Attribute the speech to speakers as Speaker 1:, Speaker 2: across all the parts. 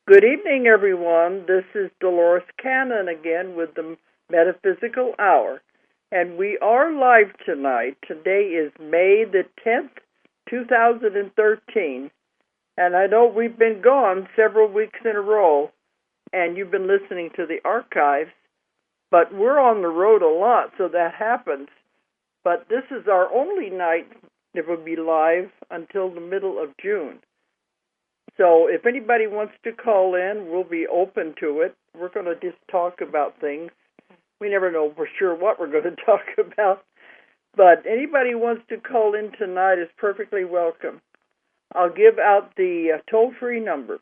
Speaker 1: Good evening, everyone. This is Dolores Cannon again with the Metaphysical Hour. And we are live tonight. Today is May the 10th, 2013. And I know we've been gone several weeks in a row, and you've been listening to the archives. But we're on the road a lot, so that happens. But this is our only night that will be live until the middle of June. So if anybody wants to call in, we'll be open to it. We're going to just talk about things. We never know for sure what we're going to talk about. But anybody who wants to call in tonight is perfectly welcome. I'll give out the toll-free number,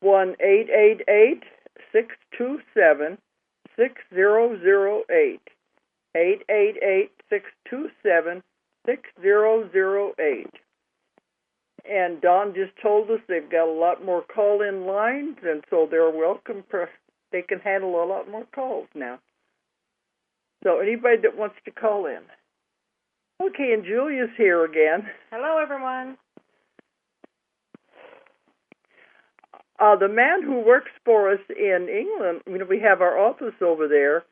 Speaker 1: 1-888-627-6008, 888-627-6008. And Don just told us they've got a lot more call-in lines, and so they're welcome. They can handle a lot more calls now. So anybody that wants to call in. Okay, and Julia's here again.
Speaker 2: Hello, everyone.
Speaker 1: The man who works for us in England, we have our office over there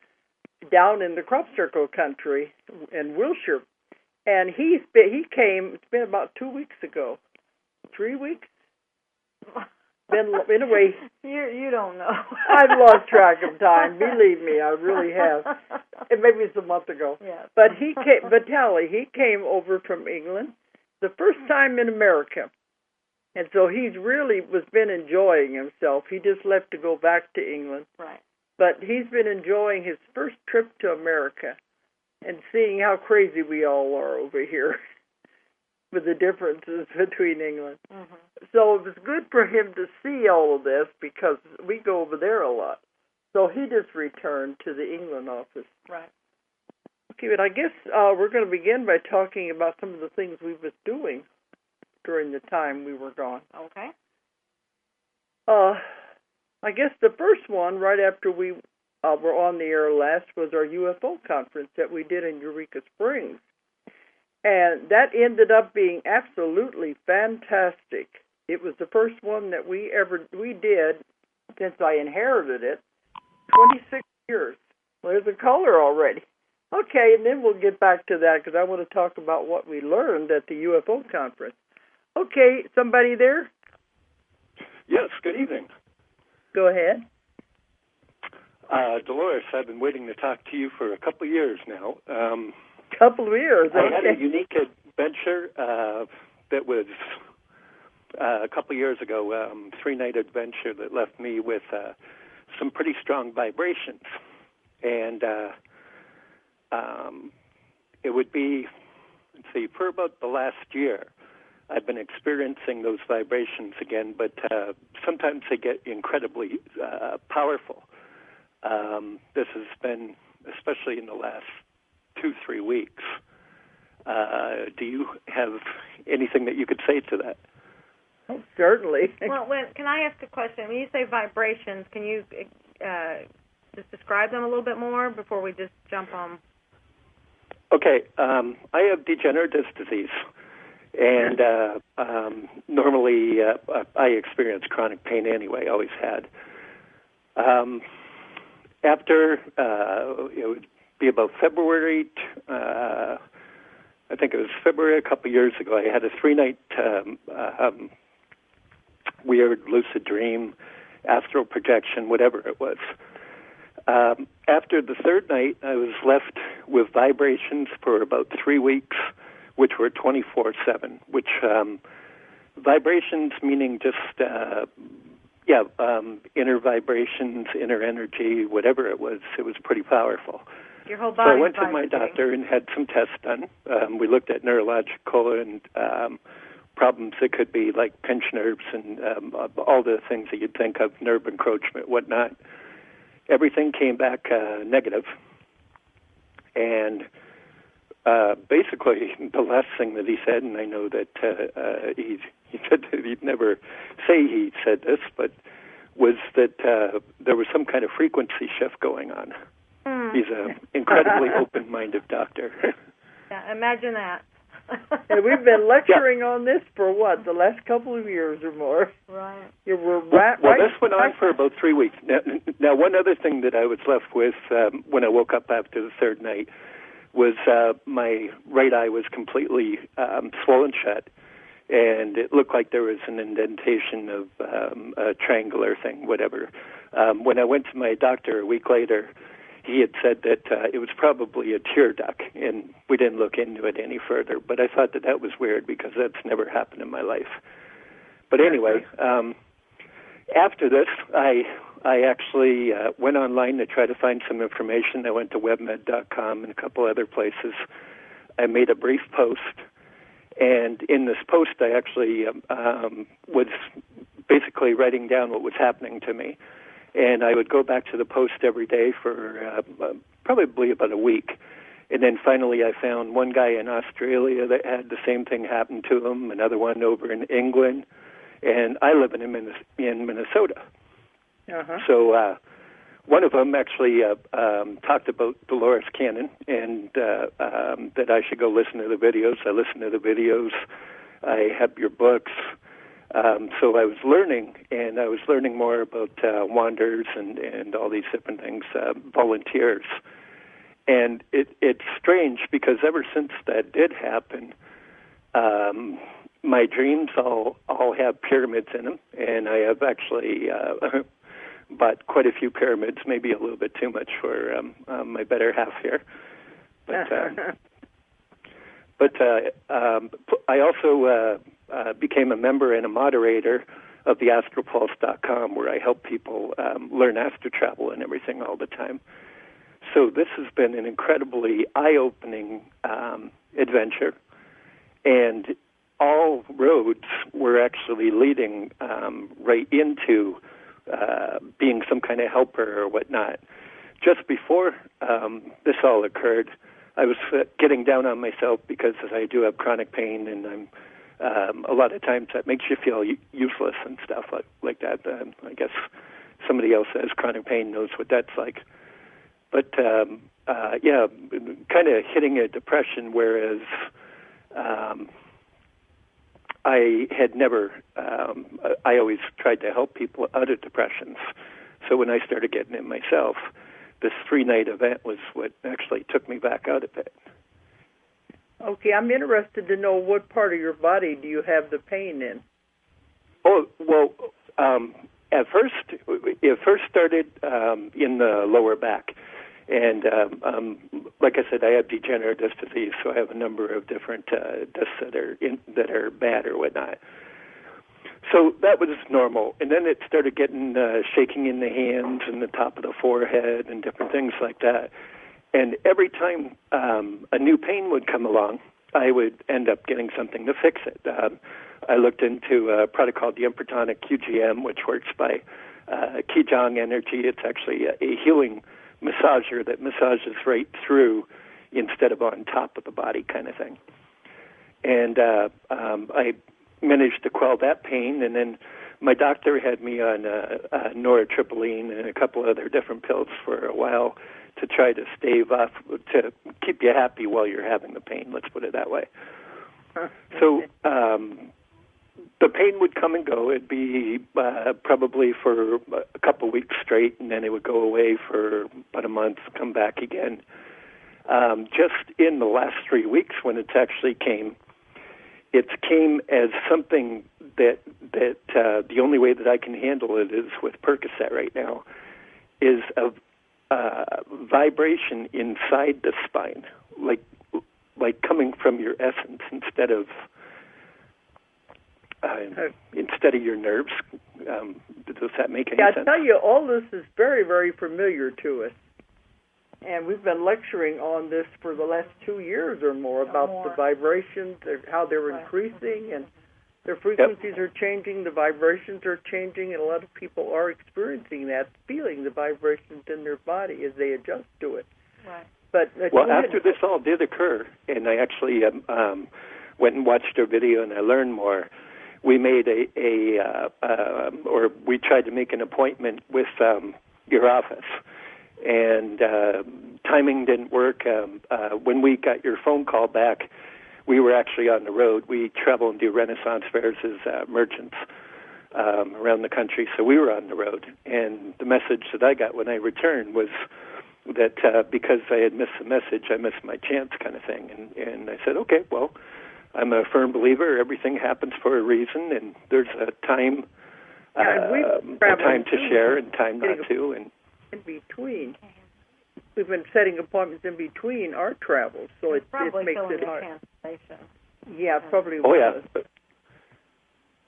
Speaker 1: down in the crop circle country in Wiltshire, and he came, it's been about 2 weeks ago. 3 weeks? Anyway,
Speaker 2: you don't know.
Speaker 1: I've lost track of time. Believe me, I really have. And maybe it's a month ago.
Speaker 2: Yeah.
Speaker 1: But he came over from England the first time in America. And so he's really been enjoying himself. He just left to go back to England.
Speaker 2: Right.
Speaker 1: But he's been enjoying his first trip to America and seeing how crazy we all are over here with the differences between England.
Speaker 2: Mm-hmm.
Speaker 1: So it was good for him to see all of this because we go over there a lot. So he just returned to the England office.
Speaker 2: Right.
Speaker 1: Okay, but I guess we're going to begin by talking about some of the things we was doing during the time we were gone.
Speaker 2: Okay.
Speaker 1: I guess the first one, right after we were on the air last, was our UFO conference that we did in Eureka Springs. And that ended up being absolutely fantastic. It was the first one that we did since I inherited it, 26 years. Well, there's a caller already. Okay, and then we'll get back to that because I want to talk about what we learned at the UFO conference. Okay, somebody there?
Speaker 3: Yes, good evening.
Speaker 1: Go ahead.
Speaker 3: Dolores, I've been waiting to talk to you for a couple of years now.
Speaker 1: Couple of years, okay.
Speaker 3: I had a unique adventure that was a couple of years ago, 3-night adventure that left me with some pretty strong vibrations. And it would be, let's see, for about the last year, I've been experiencing those vibrations again, but sometimes they get incredibly powerful. This has been, especially in the last 2-3 weeks. Do you have anything that you could say to that?
Speaker 1: Oh, certainly.
Speaker 2: Well, can I ask a question? When you say vibrations, can you just describe them a little bit more before we just jump on?
Speaker 3: Okay. I have degenerative disease, and normally I experience chronic pain anyway, always had. After, it would be about February, I think it was February a couple of years ago, I had a 3-night weird lucid dream, astral projection, whatever it was. After the third night, I was left with vibrations for about 3 weeks, which were 24/7, which vibrations meaning just, inner vibrations, inner energy, whatever it was pretty powerful.
Speaker 2: Your whole body.
Speaker 3: So I went to my doctor and had some tests done. We looked at neurological and problems that could be like pinched nerves and all the things that you'd think of, nerve encroachment, whatnot. Everything came back negative. And basically the last thing that he said, and I know that he said that he'd never say he said this, but was that there was some kind of frequency shift going on. He's an incredibly open-minded doctor.
Speaker 2: Yeah, imagine that.
Speaker 1: And we've been lecturing on this for what, the last couple of years or more.
Speaker 2: Right.
Speaker 3: This went on for about 3 weeks. Now, one other thing that I was left with when I woke up after the third night was my right eye was completely swollen shut, and it looked like there was an indentation of a triangular thing, whatever. When I went to my doctor a week later, he had said that it was probably a tear duct, and we didn't look into it any further. But I thought that was weird because that's never happened in my life. But anyway, after this, I actually went online to try to find some information. I went to webmed.com and a couple other places. I made a brief post, and in this post, I actually was basically writing down what was happening to me. And I would go back to the post every day for probably about a week. And then finally I found one guy in Australia that had the same thing happen to him, another one over in England, and I live in Minnesota.
Speaker 1: Uh-huh.
Speaker 3: So one of them actually talked about Dolores Cannon and that I should go listen to the videos. I listened to the videos. I have your books. So I was learning, and I was learning more about wanderers and all these different things, volunteers. And it's strange because ever since that did happen, my dreams all have pyramids in them, and I have actually bought quite a few pyramids, maybe a little bit too much for my better half here. But I also became a member and a moderator of the astropulse.com, where I help people learn astro travel and everything all the time. So this has been an incredibly eye-opening adventure, and all roads were actually leading right into being some kind of helper or whatnot. Just before this all occurred, I was getting down on myself because I do have chronic pain, and I'm a lot of times that makes you feel useless and stuff like that. I guess somebody else that has chronic pain knows what that's like. But, yeah, kind of hitting a depression, whereas I had never, I always tried to help people out of depressions. So when I started getting it myself, this 3-night event was what actually took me back out of it.
Speaker 1: Okay, I'm interested to know what part of your body do you have the pain in?
Speaker 3: Oh, well, at first, it first started in the lower back. And like I said, I have degenerative disc disease, so I have a number of different discs that are bad or whatnot. So that was normal. And then it started getting shaking in the hands and the top of the forehead and different things like that. And every time a new pain would come along, I would end up getting something to fix it. I looked into a product called the Impertonic QGM, which works by Qigong energy. It's actually a healing massager that massages right through instead of on top of the body kind of thing. And I managed to quell that pain, and then my doctor had me on nortriptyline and a couple other different pills for a while to try to stave off, to keep you happy while you're having the pain, let's put it that way. So the pain would come and go. It'd be probably for a couple weeks straight, and then it would go away for about a month, come back again. Just in the last 3 weeks when it actually came, it came as something that the only way that I can handle it is with Percocet right now, is a vibration inside the spine, like coming from your essence instead of your nerves. Does that make any sense?
Speaker 1: I tell you, all this is very, very familiar to us. And we've been lecturing on this for the last 2 years or more about the vibrations, how they're increasing, and their frequencies are changing, the vibrations are changing, and a lot of people are experiencing that, feeling the vibrations in their body as they adjust to it.
Speaker 2: Right.
Speaker 1: But
Speaker 3: after this all did occur, and I actually went and watched a video and I learned more, we made or we tried to make an appointment with your office. And timing didn't work. When we got your phone call back, we were actually on the road. We travel and do Renaissance fairs as merchants around the country, so we were on the road. And the message that I got when I returned was that because I had missed the message, I missed my chance kind of thing. And I said, okay, well, I'm a firm believer. Everything happens for a reason, and there's a time to share and time not to. And
Speaker 1: in between. We've been setting appointments in between our travels, so it makes it hard. Yeah, probably.
Speaker 3: Oh, yeah.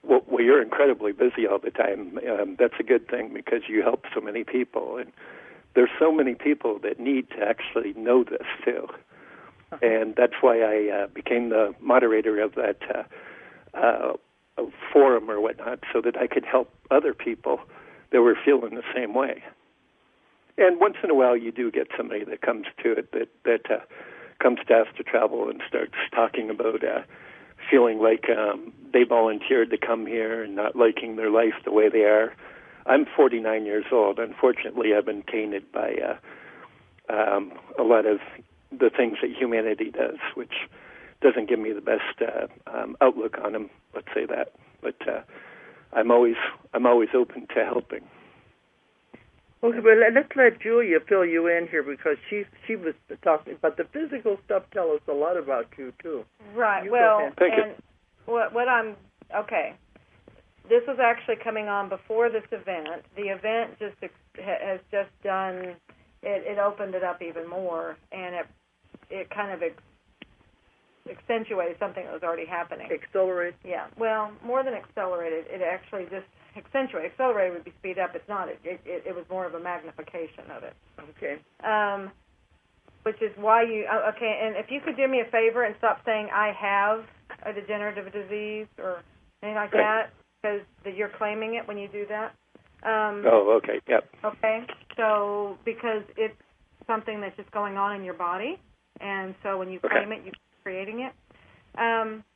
Speaker 3: Well, you're incredibly busy all the time. That's a good thing because you help so many people, and there's so many people that need to actually know this too. And that's why I became the moderator of that forum or whatnot, so that I could help other people that were feeling the same way. And once in a while, you do get somebody that comes to it that comes to Ask to Travel and starts talking about feeling like they volunteered to come here and not liking their life the way they are. I'm 49 years old. Unfortunately, I've been tainted by a lot of the things that humanity does, which doesn't give me the best outlook on them. Let's say that. But I'm always open to helping.
Speaker 1: Okay, but let's let Julia fill you in here because she was talking, but the physical stuff tell us a lot about you too.
Speaker 2: Right.
Speaker 3: Thank you.
Speaker 2: What I'm okay. This was actually coming on before this event. The event has just done. It opened it up even more, and it kind of accentuated something that was already happening.
Speaker 1: Accelerate?
Speaker 2: Yeah. Well, more than accelerated, it actually just accentuated. Accelerated would be speed up. It's not. It was more of a magnification of it.
Speaker 1: Okay.
Speaker 2: Which is why you... Okay, and if you could do me a favor and stop saying, I have a degenerative disease or anything like that, because you're claiming it when you do that.
Speaker 3: Okay. Yep.
Speaker 2: Okay. So, because it's something that's just going on in your body, and so when you claim it, you're creating it.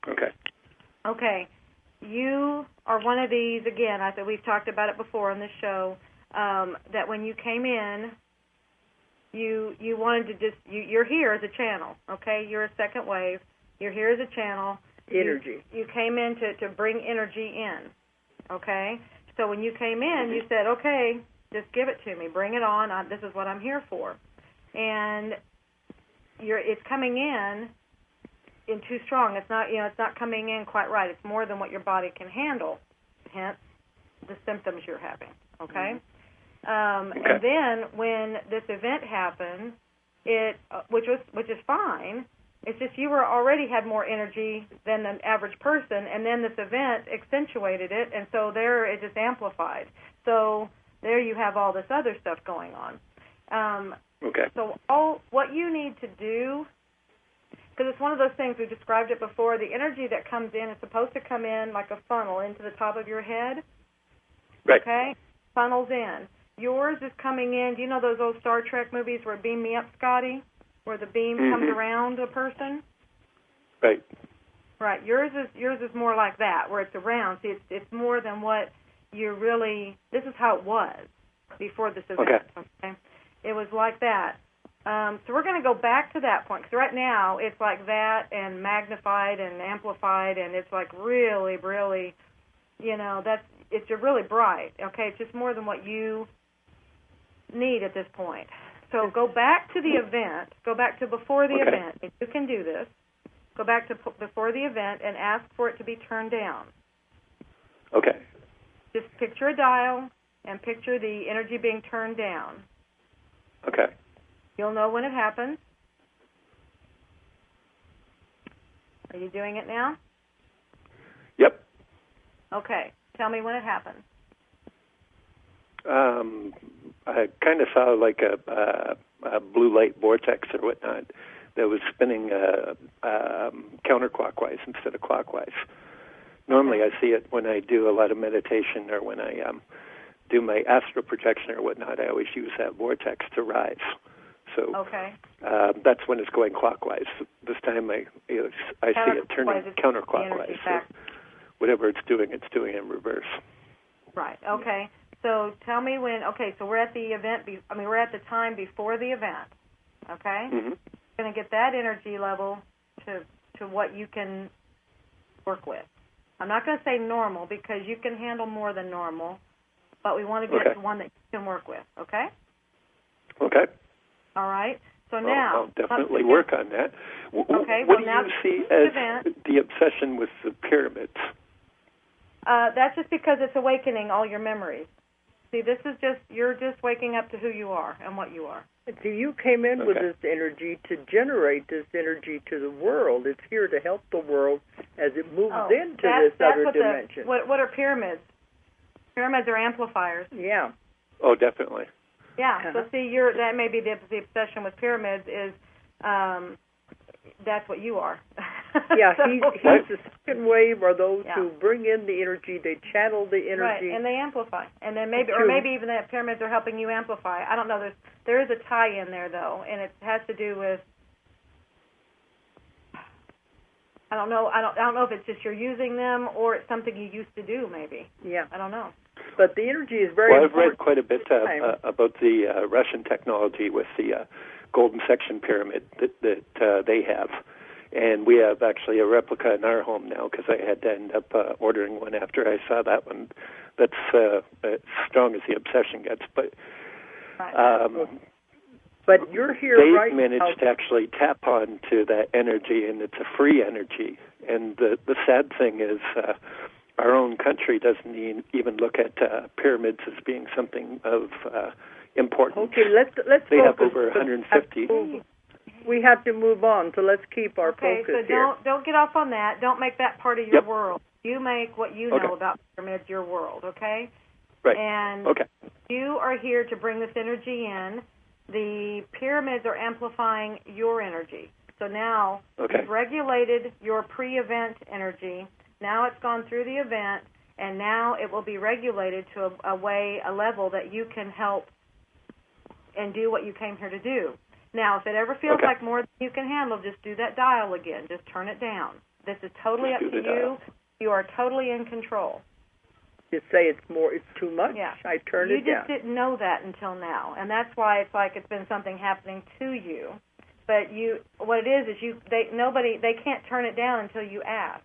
Speaker 3: Okay.
Speaker 2: Okay. You are one of these, again, I think we've talked about it before on this show, that when you came in, you wanted to just, you're here as a channel, okay? You're a second wave. You're here as a channel.
Speaker 1: Energy.
Speaker 2: You came in to bring energy in, okay? So when you came in, you said, okay, just give it to me. Bring it on. This is what I'm here for. And it's coming in too strong. It's not coming in quite right. It's more than what your body can handle. Hence, the symptoms you're having. Okay. And then when this event happened, which is fine. It's just you already had more energy than the average person, and then this event accentuated it, and so there it just amplified. So there you have all this other stuff going on. So what you need to do, because it's one of those things, we described it before, the energy that comes in is supposed to come in like a funnel into the top of your head.
Speaker 3: Right.
Speaker 2: Okay? Funnels in. Yours is coming in. Do you know those old Star Trek movies where Beam Me Up, Scotty? Where the beam comes around a person?
Speaker 3: Right.
Speaker 2: Right. Yours is more like that, where it's around. See, it's more than what you're really, this is how it was before this event. Okay? It was like that. So we're going to go back to that point, because right now it's like that and magnified and amplified, and it's like really, really, it's really bright, okay? It's just more than what you need at this point. So go back to the event, go back to before the event. If you can do this, go back to before the event and ask for it to be turned down.
Speaker 3: Okay.
Speaker 2: Just picture a dial and picture the energy being turned down.
Speaker 3: Okay.
Speaker 2: You'll know when it happens. Are you doing it now?
Speaker 3: Yep.
Speaker 2: Okay. Tell me when it happens.
Speaker 3: I kind of saw like a blue light vortex or whatnot that was spinning counterclockwise instead of clockwise. Normally I see it when I do a lot of meditation or when I do my astral projection or whatnot. I always use that vortex to rise. So that's when it's going clockwise. This time I see it turning counterclockwise. So whatever it's doing in reverse.
Speaker 2: Right. Okay. So tell me when. Okay. So we're at the event. We're at the time before the event. Okay. Mm-hmm. We're going to get that energy level to to what you can work with. I'm not going to say normal because you can handle more than normal, but we want to get to one that you can work with, okay?
Speaker 3: Okay.
Speaker 2: All right. So now...
Speaker 3: I'll definitely work on that.
Speaker 2: Okay.
Speaker 3: What do you see as the obsession with the pyramids?
Speaker 2: That's just because it's awakening all your memories. See, this is just, you're just waking up to who you are and what you are.
Speaker 1: So you came in with this energy to generate this energy to the world. It's here to help the world as it moves into this other dimension.
Speaker 2: What are pyramids? Pyramids are amplifiers.
Speaker 1: Yeah.
Speaker 3: Oh, definitely.
Speaker 2: Yeah. So see, that may be the obsession with pyramids is that's what you are.
Speaker 1: Yeah, he's the second wave are those who bring in the energy, they channel the energy.
Speaker 2: Right, and they amplify. And then maybe even the pyramids are helping you amplify. I don't know. There is a tie in there, though, and it has to do with, I don't know if it's just you're using them or it's something you used to do, maybe.
Speaker 1: Yeah.
Speaker 2: I don't know.
Speaker 1: But the energy is very important.
Speaker 3: I've read quite a bit about the Russian technology with the golden section pyramid that they have. And we have actually a replica in our home now because I had to end up ordering one after I saw that one. That's as strong as the obsession gets. But
Speaker 1: you're here
Speaker 3: they've managed to actually tap onto that energy, and it's a free energy. And the sad thing is our own country doesn't even look at pyramids as being something of importance.
Speaker 1: Okay, let's
Speaker 3: They
Speaker 1: focus.
Speaker 3: have over 150.
Speaker 1: We have to move on, so let's keep our focus
Speaker 2: here. Okay, so don't get off on that. Don't make that part of your world. You make what you know about pyramids your world, okay?
Speaker 3: Right.
Speaker 2: And you are here to bring this energy in. The pyramids are amplifying your energy. So now you've regulated your pre-event energy. Now it's gone through the event, and now it will be regulated to a level that you can help and do what you came here to do. Now, if it ever feels like more than you can handle, just do that dial again. Just turn it down. This is totally up to you. You are totally in control.
Speaker 1: You say it's too much.
Speaker 2: Yeah.
Speaker 1: I turn it down.
Speaker 2: You just didn't know that until now, and that's why it's like it's been something happening to you. But what it is they can't turn it down until you ask.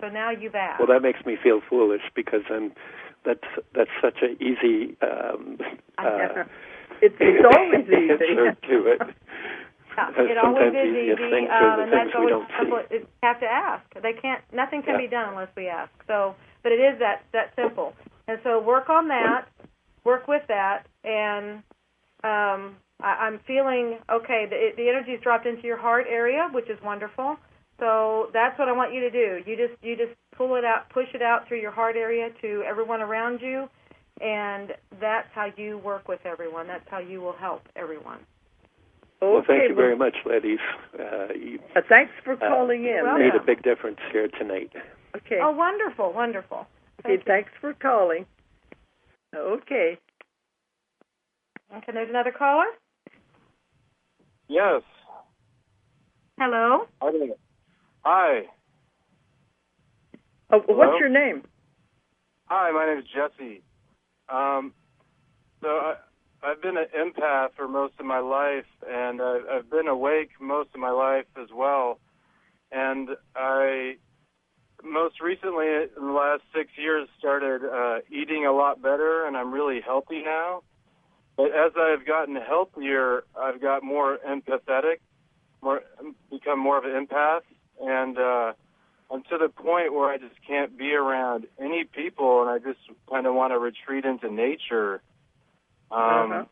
Speaker 2: So now you've asked.
Speaker 3: Well, that makes me feel foolish because that's such an easy.
Speaker 1: It's always easy.
Speaker 3: Answer to it.
Speaker 2: It always is easy, and that's
Speaker 3: we
Speaker 2: always you have to ask. Nothing can be done unless we ask. So, but it is that simple. And so work on that, work with that, and I'm feeling the energy's dropped into your heart area, which is wonderful. So that's what I want you to do. You just pull it out, push it out through your heart area to everyone around you, and that's how you work with everyone. That's how you will help everyone.
Speaker 3: Well, thank you very much, ladies.
Speaker 1: Thanks for calling in.
Speaker 3: You made a big difference here tonight.
Speaker 1: Okay.
Speaker 2: Oh, wonderful, wonderful.
Speaker 1: Thanks for calling. Okay.
Speaker 2: Okay, there's another caller?
Speaker 4: Yes.
Speaker 2: Hello?
Speaker 4: Hi.
Speaker 1: Oh, what's your name?
Speaker 4: Hi, my name is Jesse. So I've been an empath for most of my life, and I've been awake most of my life as well. And I most recently, in the last 6 years, started eating a lot better, and I'm really healthy now. But as I've gotten healthier, I've got more empathetic, become more of an empath, and I'm to the point where I just can't be around any people, and I just kind of want to retreat into nature. And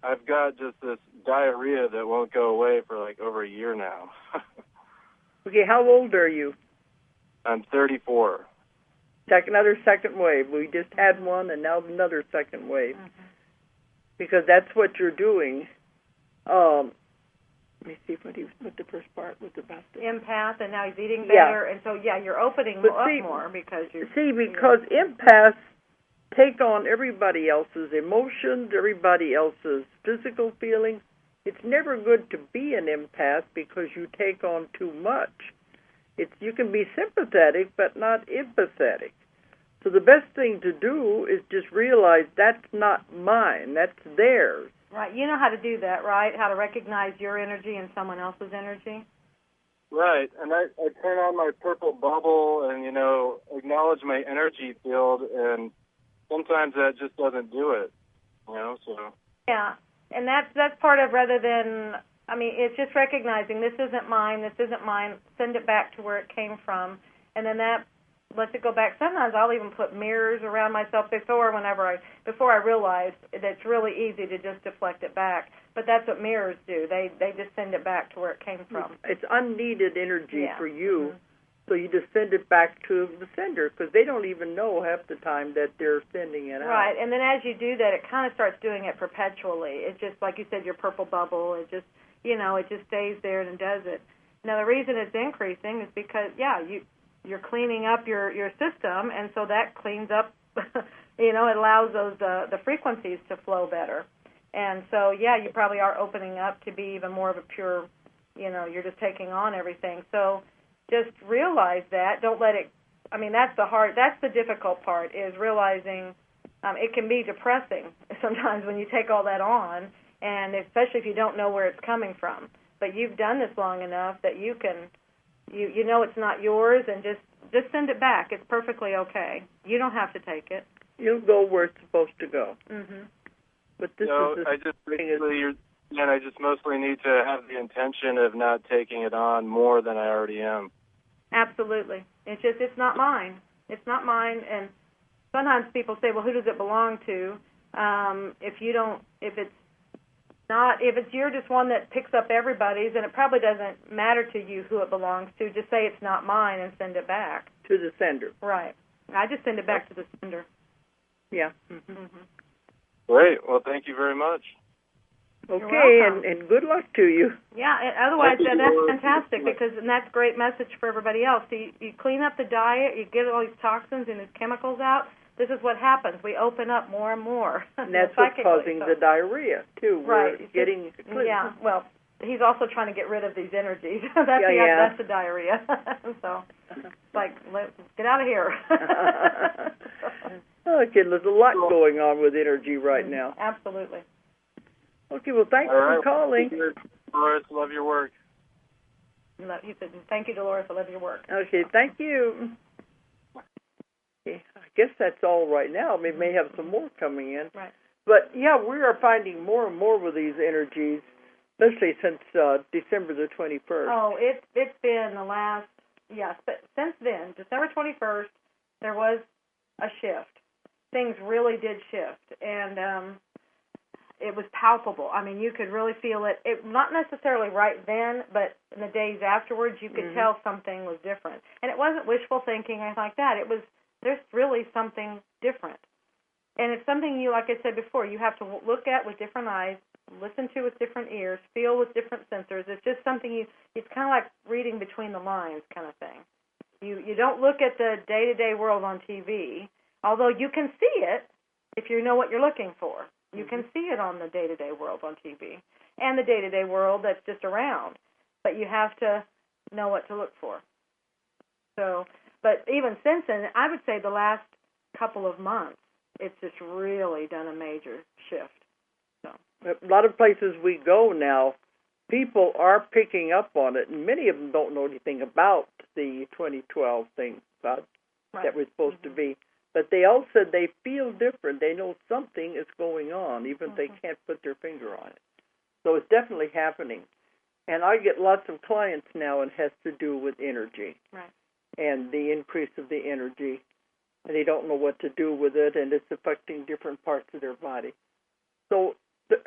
Speaker 4: I've got just this diarrhea that won't go away for like over a year now.
Speaker 1: Okay, how old are you?
Speaker 4: I'm 34.
Speaker 1: Another second wave. We just had one, and now another second wave. Because that's what you're doing. Let me see what the first part was about.
Speaker 2: Empath, and now he's eating better, and so you're opening up more because you
Speaker 1: because empaths take on everybody else's emotions, everybody else's physical feelings. It's never good to be an empath because you take on too much. You can be sympathetic, but not empathetic. So the best thing to do is just realize that's not mine, that's theirs.
Speaker 2: Right. You know how to do that, right? How to recognize your energy and someone else's energy?
Speaker 4: Right, and I turn on my purple bubble and, acknowledge my energy field, and sometimes that just doesn't do it, so.
Speaker 2: Yeah, and that's part of, rather than, it's just recognizing this isn't mine, send it back to where it came from, and then that lets it go back. Sometimes I'll even put mirrors around myself before I realize that it's really easy to just deflect it back. But that's what mirrors do. They just send it back to where it came from.
Speaker 1: It's unneeded energy for you,
Speaker 2: Mm-hmm.
Speaker 1: so you just send it back to the sender because they don't even know half the time that they're sending it out.
Speaker 2: Right, and then as you do that, it kind of starts doing it perpetually. It's just, like you said, your purple bubble. It just, it just stays there and does it. Now, the reason it's increasing is because, you're cleaning up your system, and so that cleans up, it allows those the frequencies to flow better. And so, you probably are opening up to be even more of a pure, you're just taking on everything. So just realize that. Don't let it, that's the difficult part, is realizing it can be depressing sometimes when you take all that on, and especially if you don't know where it's coming from. But you've done this long enough that you can, you know it's not yours, and just send it back. It's perfectly okay. You don't have to take it.
Speaker 1: You'll go where it's supposed to go.
Speaker 2: Mm-hmm.
Speaker 1: But this
Speaker 4: I just mostly need to have the intention of not taking it on more than I already am.
Speaker 2: Absolutely. It's not mine. It's not mine. And sometimes people say, well, who does it belong to? If you're just one that picks up everybody's, and it probably doesn't matter to you who it belongs to. Just say it's not mine and send it back.
Speaker 1: To the sender.
Speaker 2: Right. I just send it back to the sender.
Speaker 1: Yeah.
Speaker 2: Mm-hmm.
Speaker 4: Great. Well, thank you very much.
Speaker 1: Okay, and good luck to you.
Speaker 2: Yeah, otherwise that's fantastic, and that's a great message for everybody else. So you clean up the diet, you get all these toxins and these chemicals out. This is what happens. We open up more and more.
Speaker 1: And that's what's causing the diarrhea, too.
Speaker 2: Right.
Speaker 1: We're getting clean.
Speaker 2: Yeah, well, he's also trying to get rid of these energies. That's the diarrhea. So it's like, get out of here.
Speaker 1: Okay, there's a lot going on with energy right now.
Speaker 2: Absolutely.
Speaker 1: Okay, well, thanks for calling.
Speaker 4: Dolores, love your work.
Speaker 2: He said, thank you, Dolores, I love your work.
Speaker 1: Okay, thank you. Okay, I guess that's all right now. We may have some more coming in.
Speaker 2: Right.
Speaker 1: But, we are finding more and more with these energies, especially since December the 21st.
Speaker 2: Oh, it's been the last, but since then, December 21st, there was a shift. Things really did shift, and it was palpable. You could really feel it. Not necessarily right then, but in the days afterwards, you could tell something was different. And it wasn't wishful thinking or anything like that. It was, there's really something different. And it's something like I said before, you have to look at with different eyes, listen to with different ears, feel with different sensors. It's just something it's kind of like reading between the lines kind of thing. You don't look at the day-to-day world on TV, although you can see it if you know what you're looking for. You can see it on the day-to-day world on TV and the day-to-day world that's just around, but you have to know what to look for. So, but even since then, I would say the last couple of months, it's just really done a major shift. So,
Speaker 1: a lot of places we go now, people are picking up on it, and many of them don't know anything about the 2012 thing that we're supposed to be. But they all said they feel different. They know something is going on, even if they can't put their finger on it. So it's definitely happening. And I get lots of clients now, and it has to do with energy and the increase of the energy. And they don't know what to do with it, and it's affecting different parts of their body. So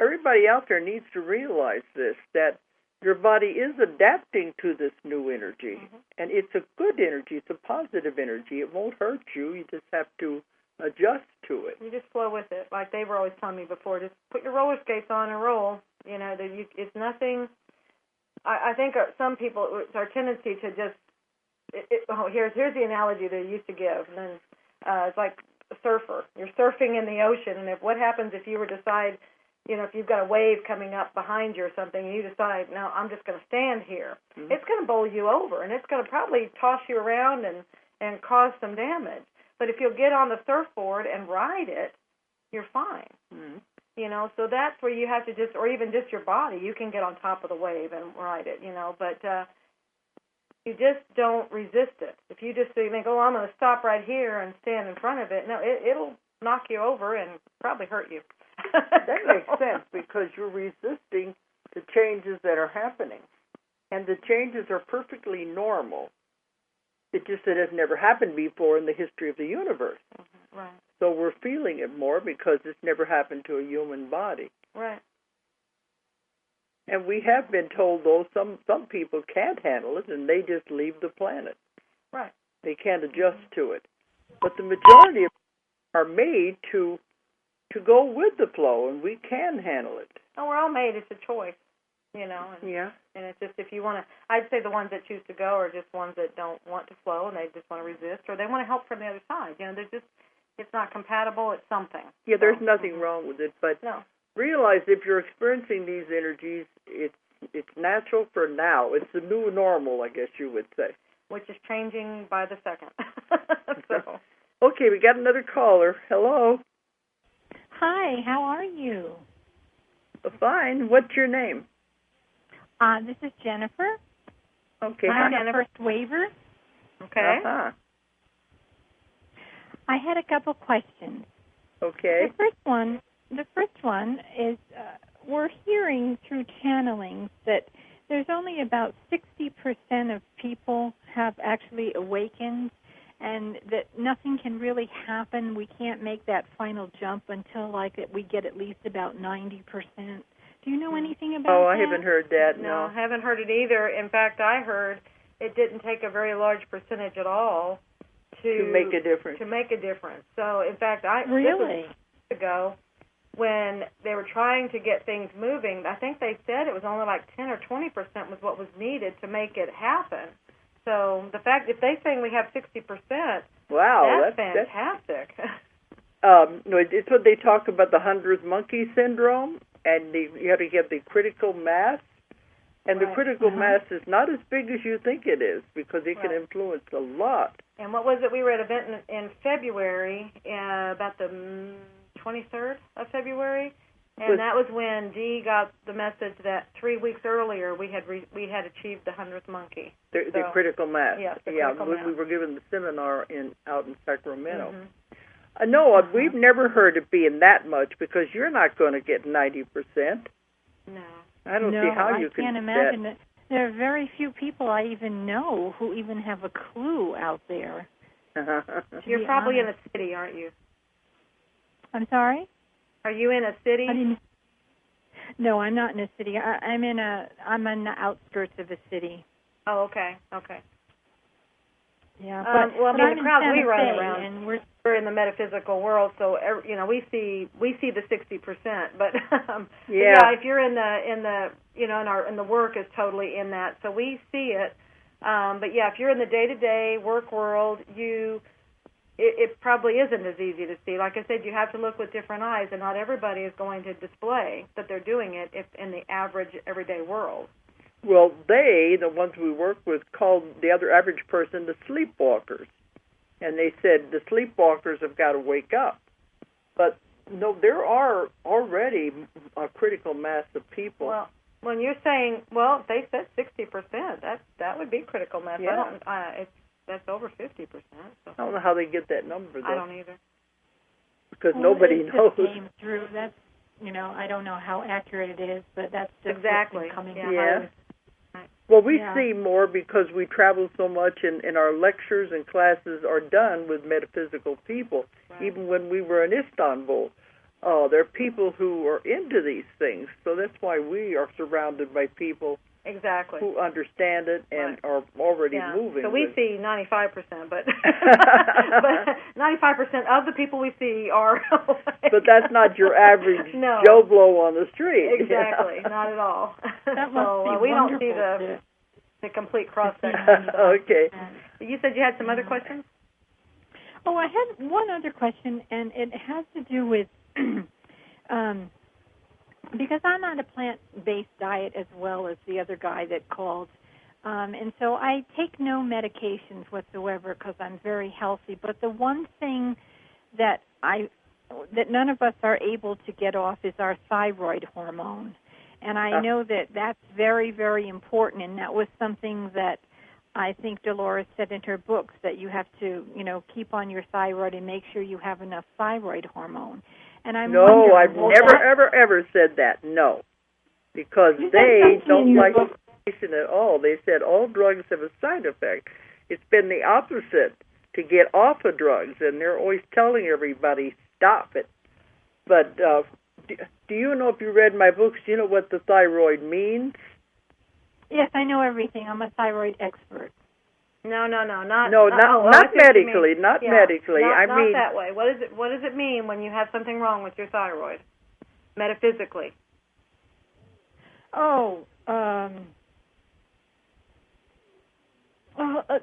Speaker 1: everybody out there needs to realize this, that your body is adapting to this new energy, and it's a good energy. It's a positive energy. It won't hurt you. You just have to adjust to it.
Speaker 2: You just flow with it. Like they were always telling me before, just put your roller skates on and roll. It's nothing. I think some people, it's our tendency to just, here's the analogy they used to give. And then it's like a surfer. You're surfing in the ocean, and what happens if you were to decide, if you've got a wave coming up behind you or something, and you decide, no, I'm just going to stand here. It's going to bowl you over, and it's going to probably toss you around and cause some damage. But if you'll get on the surfboard and ride it, you're fine. So that's where you have to or even just your body, you can get on top of the wave and ride it, But You just don't resist it. If you just think, oh, I'm going to stop right here and stand in front of it, no, it'll knock you over and probably hurt you.
Speaker 1: That makes sense because you're resisting the changes that are happening. And the changes are perfectly normal. It just it has never happened before in the history of the universe.
Speaker 2: Mm-hmm. Right.
Speaker 1: So we're feeling it more because it's never happened to a human body.
Speaker 2: Right.
Speaker 1: And we have been told, though, some people can't handle it and they just leave the planet.
Speaker 2: Right.
Speaker 1: They can't adjust to it. But the majority of are made to go with the flow, and we can handle it.
Speaker 2: Oh, we're all made. It's a choice, you know. And,
Speaker 1: yeah.
Speaker 2: And it's just if you want to, I'd say the ones that choose to go are just ones that don't want to flow and they just want to resist, or they want to help from the other side. You know, they're just, it's not compatible. It's something.
Speaker 1: Yeah, there's nothing wrong with it, but realize if you're experiencing these energies, it's natural for now. It's the new normal, I guess you would say.
Speaker 2: Which is changing by the second. So.
Speaker 1: Okay, we got another caller. Hello.
Speaker 5: Hi, how are you?
Speaker 1: Fine. What's your name?
Speaker 5: This is Jennifer.
Speaker 1: Okay.
Speaker 5: I'm the first waiver.
Speaker 2: Okay.
Speaker 1: Uh-huh.
Speaker 5: I had a couple questions.
Speaker 1: Okay.
Speaker 5: The first one is we're hearing through channeling that there's only about 60% of people have actually awakened, and that nothing can really happen. We can't make that final jump until we get at least about 90%. Do you know anything about that?
Speaker 1: Oh, I haven't heard that, no.
Speaker 2: I haven't heard it either. In fact, I heard it didn't take a very large percentage at all to
Speaker 1: make a difference.
Speaker 2: So, in fact,
Speaker 5: Really?
Speaker 2: This was ago when they were trying to get things moving, I think they said it was only like 10 or 20% was what was needed to make it happen. So the fact, if they're saying we have 60%,
Speaker 1: wow,
Speaker 2: that's fantastic.
Speaker 1: It's what they talk about, the 100th monkey syndrome, and you have to get the critical mass. And the critical mass is not as big as you think it is because it can influence a lot.
Speaker 2: And what was it? We were at an event in February, about the 23rd of February, and that was when Dee got the message that 3 weeks earlier we had achieved the 100th monkey.
Speaker 1: The critical mass.
Speaker 2: Yes, critical mass.
Speaker 1: We were given the seminar out in Sacramento.
Speaker 2: Mm-hmm.
Speaker 1: No, we've never heard it being that much because you're not going to get 90%.
Speaker 2: No.
Speaker 1: I don't see how you can
Speaker 5: can't imagine that. There are very few people I even know who even have a clue out there.
Speaker 2: You're probably in a city, aren't you?
Speaker 5: I'm sorry?
Speaker 2: Are you in a city?
Speaker 5: No, I'm not in a city. I'm on the outskirts of a city.
Speaker 2: Oh, okay.
Speaker 5: Yeah,
Speaker 2: the crowds we run around, and we're in the metaphysical world, so we see the 60%. But if you're in the work is totally in that, so we see it. But if you're in the day-to-day work world, it probably isn't as easy to see. Like I said, you have to look with different eyes, and not everybody is going to display that they're doing it in the average everyday world.
Speaker 1: Well, the ones we work with, called the other average person the sleepwalkers. And they said the sleepwalkers have got to wake up. But, no, there are already a critical mass of people.
Speaker 2: Well, when you're saying, they said 60%, that would be critical mass.
Speaker 1: Yeah.
Speaker 2: That's over 50%. So.
Speaker 1: I don't know how they get that number, though.
Speaker 2: I don't either.
Speaker 1: Because nobody knows.
Speaker 5: Just came through. That's, I don't know how accurate it is, but that's just
Speaker 2: exactly
Speaker 5: coming
Speaker 2: through.
Speaker 5: Yeah.
Speaker 1: Well, we see more because we travel so much, and our lectures and classes are done with metaphysical people. Right. Even when we were in Istanbul, there are people who are into these things. So that's why we are surrounded by people who understand it and are already moving.
Speaker 2: So we see 95%, but 95% of the people we see are.
Speaker 1: But that's not your average Joe Blow on the street.
Speaker 2: Exactly, not at all.
Speaker 5: That must be
Speaker 2: we don't see the complete cross section.
Speaker 1: Okay.
Speaker 2: You said you had some other questions?
Speaker 5: Oh, I had one other question, and it has to do with because I'm on a plant-based diet as well as the other guy that called. And so I take no medications whatsoever because I'm very healthy. But the one thing that none of us are able to get off is our thyroid hormone. And I know that that's very, very important, and that was something that I think Dolores said in her books that you have to, keep on your thyroid and make sure you have enough thyroid hormone. And I'm
Speaker 1: No, I've
Speaker 5: wondering,
Speaker 1: ever said that. No, because they don't like medication at all. They said all drugs have a side effect. It's been the opposite to get off of drugs, and they're always telling everybody, stop it. But do you know, if you read my books, do you know what the thyroid means?
Speaker 5: Yes, I know everything. I'm a thyroid expert.
Speaker 2: Not
Speaker 1: medically, not medically.
Speaker 2: I mean, not that way. What does it mean when you have something wrong with your thyroid, metaphysically?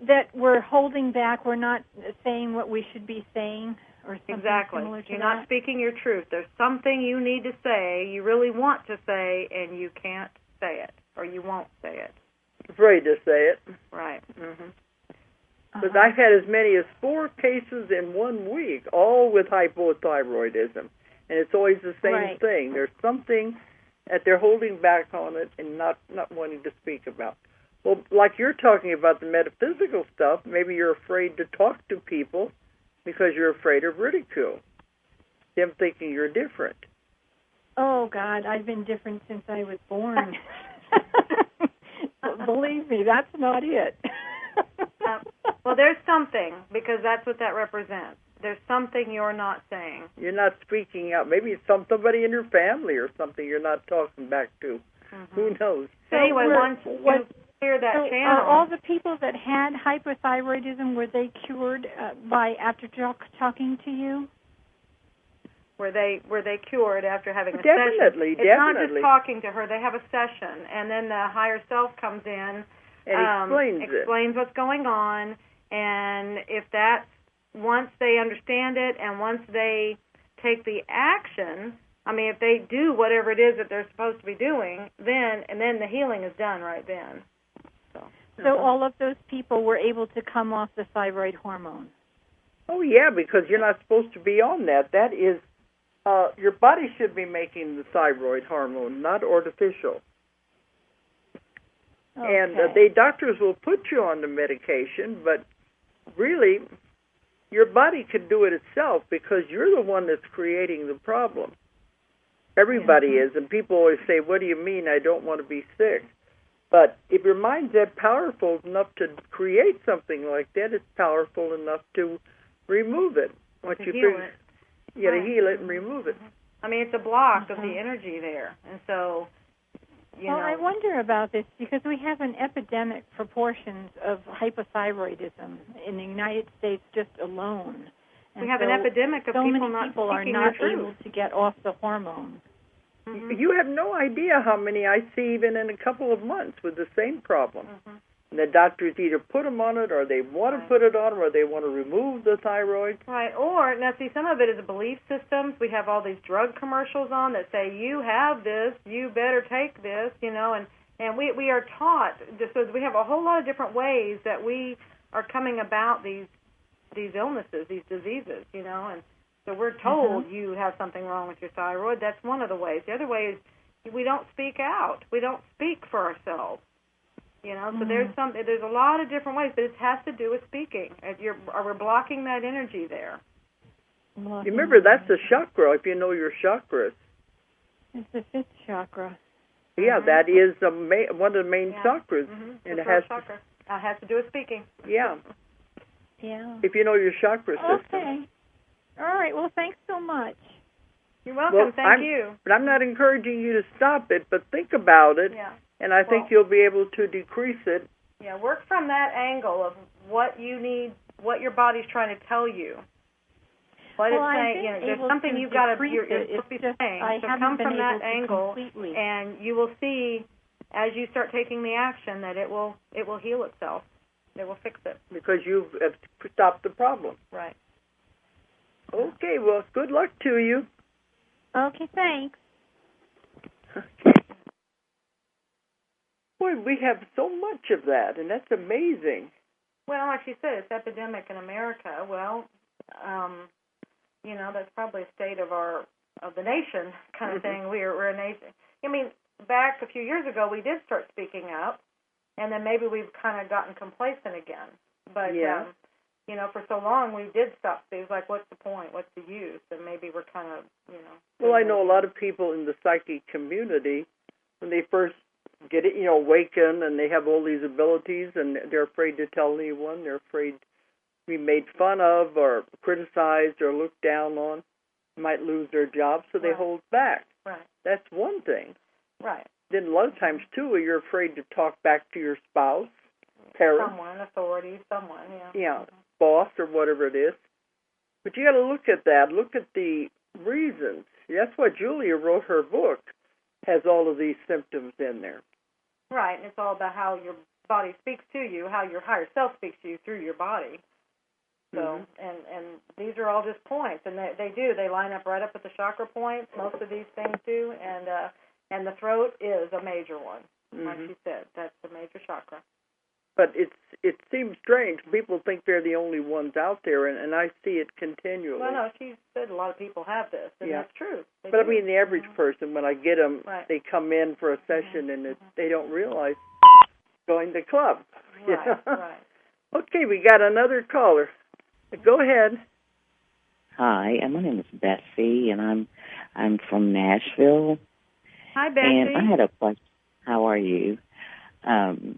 Speaker 5: That we're holding back. We're not saying what we should be saying, or something similar to
Speaker 2: You're
Speaker 5: that.
Speaker 2: not speaking your truth. There's something you need to say, you really want to say, and you can't say it, or you won't say it.
Speaker 1: Afraid to say it.
Speaker 2: Right.
Speaker 1: Mm-hmm. Because I've had as many as 4 cases in 1 week, all with hypothyroidism. And it's always the same thing. There's something that they're holding back on it and not wanting to speak about. Well, like you're talking about the metaphysical stuff, maybe you're afraid to talk to people because you're afraid of ridicule, them thinking you're different.
Speaker 5: Oh, God, I've been different since I was born. Believe me, that's not it.
Speaker 2: Well, there's something, because that's what that represents. There's something you're not saying.
Speaker 1: You're not speaking out. Maybe it's somebody in your family or something you're not talking back to. Mm-hmm. Who knows?
Speaker 2: So anyway, once you clear that channel...
Speaker 5: all the people that had hypothyroidism, were they cured after talking to you?
Speaker 2: Were they cured after having a
Speaker 1: session?
Speaker 2: It's not just talking to her. They have a session, and then the higher self comes in
Speaker 1: and
Speaker 2: explains what's going on, and if that's, once they understand it and once they take the action, I mean, if they do whatever it is that they're supposed to be doing, then the healing is done right then.
Speaker 5: So all of those people were able to come off the thyroid hormone?
Speaker 1: Oh, yeah, because you're not supposed to be on that. That is, your body should be making the thyroid hormone, not artificial.
Speaker 5: Okay.
Speaker 1: And doctors will put you on the medication, but really, your body can do it itself because you're the one that's creating the problem. Everybody is, and people always say, what do you mean I don't want to be sick? But if your mind's that powerful enough to create something like that, it's powerful enough to remove it. Once you heal it. Yeah, to heal it and remove it.
Speaker 2: I mean, it's a block of the energy there, and so...
Speaker 5: I wonder about this because we have an epidemic proportions of hypothyroidism in the United States just alone. And
Speaker 2: we have an epidemic of people not
Speaker 5: people are not able to get off the hormone.
Speaker 1: Mm-hmm. You have no idea how many I see even in a couple of months with the same problem. Mm-hmm. And the doctors either put them on it or they want to put it on or they want to remove the thyroid.
Speaker 2: Right. Or, now see, some of it is a belief systems. We have all these drug commercials on that say, you have this, you better take this, and we are taught, so we have a whole lot of different ways that we are coming about these illnesses, these diseases, and so we're told you have something wrong with your thyroid. That's one of the ways. The other way is we don't speak out. We don't speak for ourselves. So there's a lot of different ways, but it has to do with speaking. We're blocking that energy there.
Speaker 1: Remember, that's a chakra, if you know your chakras.
Speaker 5: It's the 5th chakra.
Speaker 1: Yeah, that is one of the main chakras.
Speaker 2: Mm-hmm.
Speaker 1: And
Speaker 2: it has to do with speaking.
Speaker 1: Yeah.
Speaker 5: Yeah.
Speaker 1: If you know your chakra system.
Speaker 5: Okay. All right. Well, thanks so much.
Speaker 2: You're welcome. Thank you.
Speaker 1: But I'm not encouraging you to stop it, but think about it.
Speaker 2: Yeah.
Speaker 1: And I think you'll be able to decrease it.
Speaker 2: Yeah, work from that angle of what you need, what your body's trying to tell you. What it's saying, there's something you've got to, you're supposed to be saying. So come from that angle, and you will see, as you start taking the action, that it will heal itself. It will fix it.
Speaker 1: Because you've stopped the problem.
Speaker 2: Right.
Speaker 1: Okay, well, good luck to you.
Speaker 5: Okay, thanks.
Speaker 1: Boy, we have so much of that, and that's amazing.
Speaker 2: Well, like you said, it's epidemic in America. Well, that's probably a state of the nation kind of thing. We're a nation. I mean, back a few years ago, we did start speaking up, and then maybe we've kind of gotten complacent again. But
Speaker 1: yeah.
Speaker 2: For so long we did stop. It was like, what's the point? What's the use? And maybe we're kind of,
Speaker 1: Well, I know a lot of people in the psychic community, when they first get it, awaken, and they have all these abilities, and they're afraid to tell anyone. They're afraid to be made fun of or criticized or looked down on. Might lose their job, so they hold back.
Speaker 2: Right.
Speaker 1: That's one thing.
Speaker 2: Right.
Speaker 1: Then a lot of times, too, you're afraid to talk back to your spouse, parents.
Speaker 2: Someone, authority, someone,
Speaker 1: Yeah, boss or whatever it is. But you got to look at that. Look at the reasons. That's why Julia wrote her book. Has all of these symptoms in there.
Speaker 2: Right, and it's all about how your body speaks to you, how your higher self speaks to you through your body. So, and these are all just points, and they line up right up at the chakra points. Most of these things do, and the throat is a major one, like you said. That's a major chakra. But
Speaker 1: it seems strange. People think they're the only ones out there, and I see it continually.
Speaker 2: Well, no, she said a lot of people have this, and that's true.
Speaker 1: But I mean, the average person, when I get them, they come in for a session, and they don't realize join the club.
Speaker 2: Right.
Speaker 1: Okay, we got another caller. Go ahead.
Speaker 6: Hi, my name is Betsy, and I'm from Nashville.
Speaker 2: Hi, Betsy.
Speaker 6: And I had a question. How are you?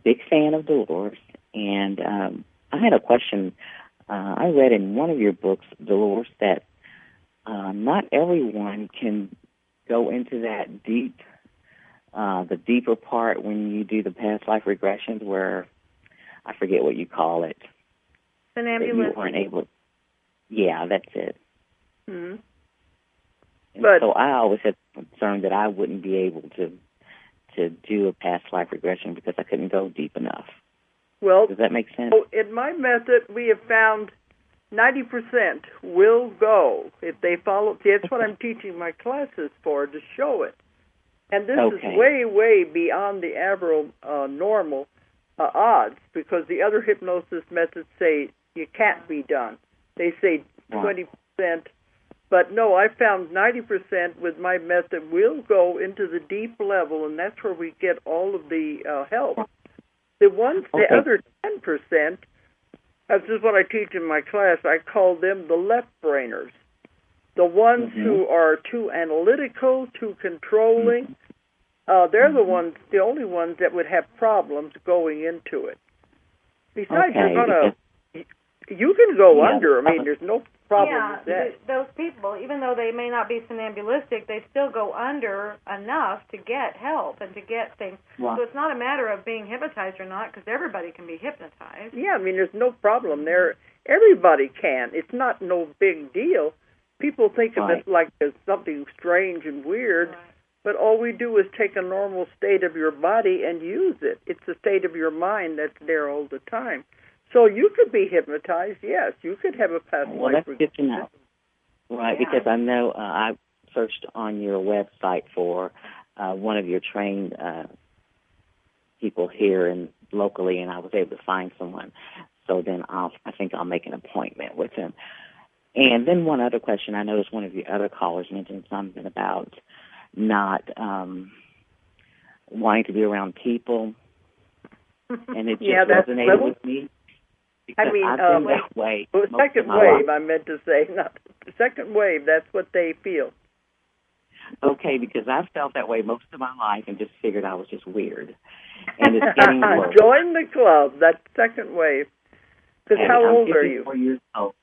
Speaker 6: Big fan of Dolores, and I had a question. I read in one of your books, Dolores, that not everyone can go into that deep, the deeper part when you do the past life regressions, where I forget what you call it.
Speaker 2: Somnambulism.
Speaker 6: You weren't able. Yeah, that's it.
Speaker 1: Mm-hmm.
Speaker 6: But so I always had concern that I wouldn't be able to do a past life regression because I couldn't go deep enough.
Speaker 1: Well,
Speaker 6: does that make sense?
Speaker 1: In my method, we have found 90% will go if they follow. That's what I'm teaching my classes for, to show it. And this is way, way beyond the average normal odds, because the other hypnosis methods say you can't be done. They say 20%. But no, I found 90% with my method will go into the deep level, and that's where we get all of the help. The other 10%, this is what I teach in my class, I call them the left-brainers. The ones who are too analytical, too controlling, they're the only ones that would have problems going into it. Besides, you can go under. I mean, there's no problem with that.
Speaker 2: Those people, even though they may not be somnambulistic, they still go under enough to get help and to get things. Wow. So it's not a matter of being hypnotized or not, because everybody can be hypnotized.
Speaker 1: Yeah, I mean, there's no problem there. Everybody can. It's not no big deal. People think of it like as something strange and weird, but all we do is take a normal state of your body and use it. It's the state of your mind that's there all the time. So you could be hypnotized, yes. You could have a past life.
Speaker 6: Well, that's good to know. Right, because I know I searched on your website for one of your trained people here and locally, and I was able to find someone. So then I think I'll make an appointment with him. And then one other question. I noticed one of your other callers mentioned something about not wanting to be around people, and it just resonated with me.
Speaker 1: I mean,
Speaker 6: I've been that way.
Speaker 1: Second wave, I meant to say. Not second wave, that's what they feel.
Speaker 6: Okay, because I've felt that way most of my life and just figured I was just weird. And it's getting worse.
Speaker 1: Join the club, that second wave. Because how old are you?
Speaker 6: 54 years old.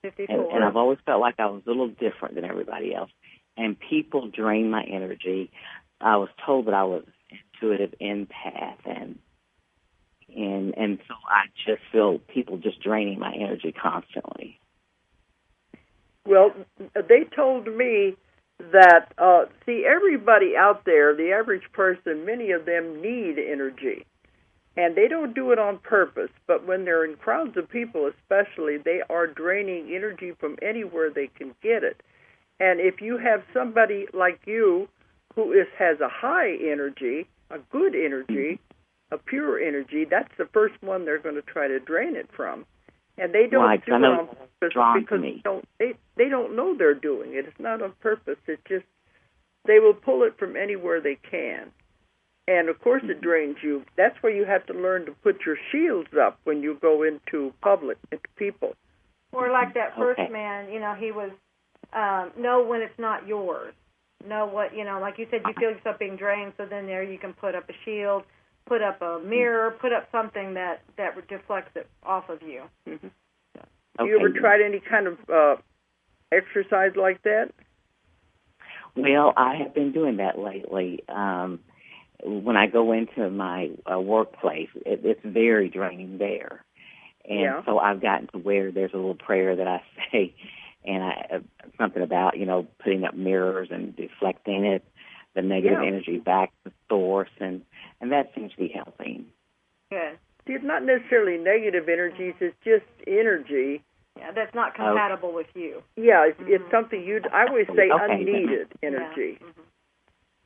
Speaker 2: 54.
Speaker 6: And I've always felt like I was a little different than everybody else. And people drain my energy. I was told that I was intuitive empath, and so I just feel people just draining my energy constantly.
Speaker 1: Well, they told me that, everybody out there, the average person, many of them need energy. And they don't do it on purpose, but when they're in crowds of people especially, they are draining energy from anywhere they can get it. And if you have somebody like you who has a high energy, a good energy, a pure energy, that's the first one they're going to try to drain it from. And they don't do it on purpose because they don't know they're doing it. It's not on purpose. It's just they will pull it from anywhere they can. And, of course, it drains you. That's where you have to learn to put your shields up when you go into public, into people.
Speaker 2: Or like that first man, he was, know when it's not yours. Know what, like you said, you feel yourself being drained, so then there you can put up a shield, put up a mirror, put up something that deflects it off of you.
Speaker 1: Mm-hmm. Have you ever tried any kind of exercise like that?
Speaker 6: Well, I have been doing that lately. When I go into my workplace, it's very draining there. And so I've gotten to where there's a little prayer that I say, and something about, putting up mirrors and deflecting it, the negative energy back to the source, and that seems to be helping.
Speaker 2: Good.
Speaker 1: It's not necessarily negative energies, it's just energy.
Speaker 2: Yeah, that's not compatible with you.
Speaker 1: Yeah, it's something I always say unneeded energy. Yeah.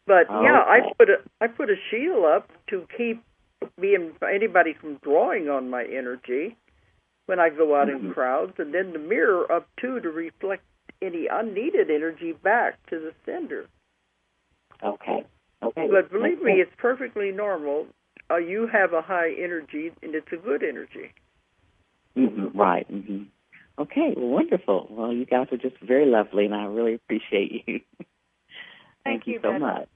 Speaker 1: But I put a shield up to keep anybody from drawing on my energy when I go out in crowds, and then the mirror up too to reflect any unneeded energy back to the sender.
Speaker 6: Okay.
Speaker 1: But believe me, it's perfectly normal. You have a high energy, and it's a good energy.
Speaker 6: Right. Mm-hmm. Okay, well, wonderful. Well, you guys are just very lovely, and I really appreciate you. Thank you so much.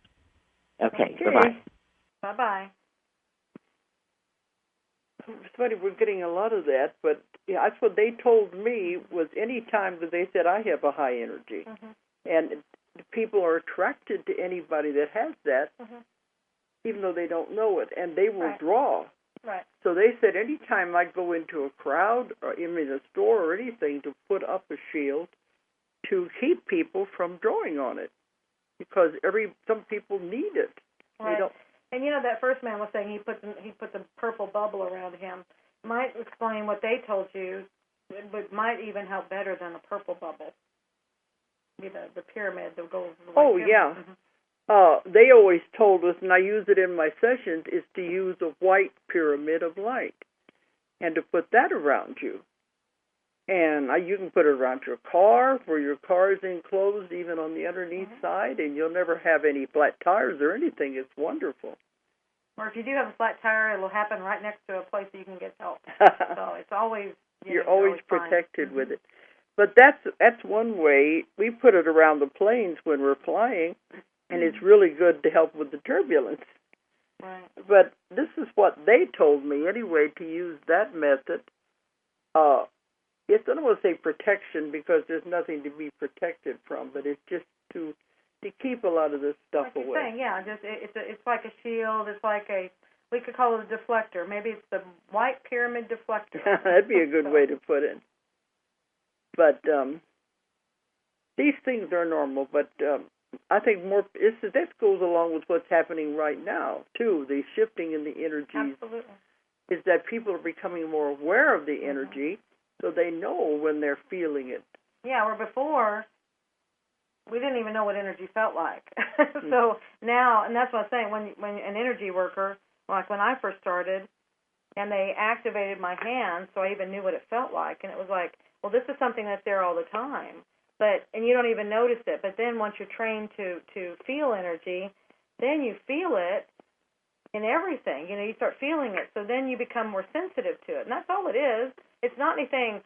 Speaker 6: Okay, bye-bye.
Speaker 2: Bye-bye.
Speaker 1: It's funny, we're getting a lot of that, but that's what they told me was any time that they said, I have a high energy. And people are attracted to anybody that has that, even though they don't know it, and they will draw.
Speaker 2: Right.
Speaker 1: So they said any time I go into a crowd or in a store or anything to put up a shield to keep people from drawing on it, because some people need it.
Speaker 2: Right. And that first man was saying he put the purple bubble around him. Might explain what they told you, but might even help better than the purple bubble. The pyramid, the gold.
Speaker 1: Yeah. They always told us, and I use it in my sessions, is to use a white pyramid of light and to put that around you. And you can put it around your car, where your car is enclosed, even on the underneath side, and you'll never have any flat tires or anything. It's wonderful.
Speaker 2: Or if you do have a flat tire, it'll happen right next to a place that you can get help. So it's always
Speaker 1: you're always protected with it. But that's one way. We put it around the planes when we're flying, and it's really good to help with the turbulence.
Speaker 2: Right.
Speaker 1: But this is what they told me anyway, to use that method. I don't want to say protection because there's nothing to be protected from, but it's just to keep a lot of this stuff
Speaker 2: away.
Speaker 1: You're
Speaker 2: saying, yeah, it's like a shield. It's like we could call it a deflector. Maybe it's the white pyramid deflector.
Speaker 1: That'd be a good way to put it. But these things are normal. But I think this goes along with what's happening right now too. The shifting in the energies.
Speaker 2: Absolutely.
Speaker 1: Is that people are becoming more aware of the energy. So they know when they're feeling it.
Speaker 2: Yeah, where before we didn't even know what energy felt like. So now, and that's what I'm saying, when an energy worker, like when I first started, and they activated my hands, so I even knew what it felt like, and it was like, well, this is something that's there all the time, and you don't even notice it. But then once you're trained to feel energy, then you feel it in everything. You start feeling it, so then you become more sensitive to it, and that's all it is. It's not anything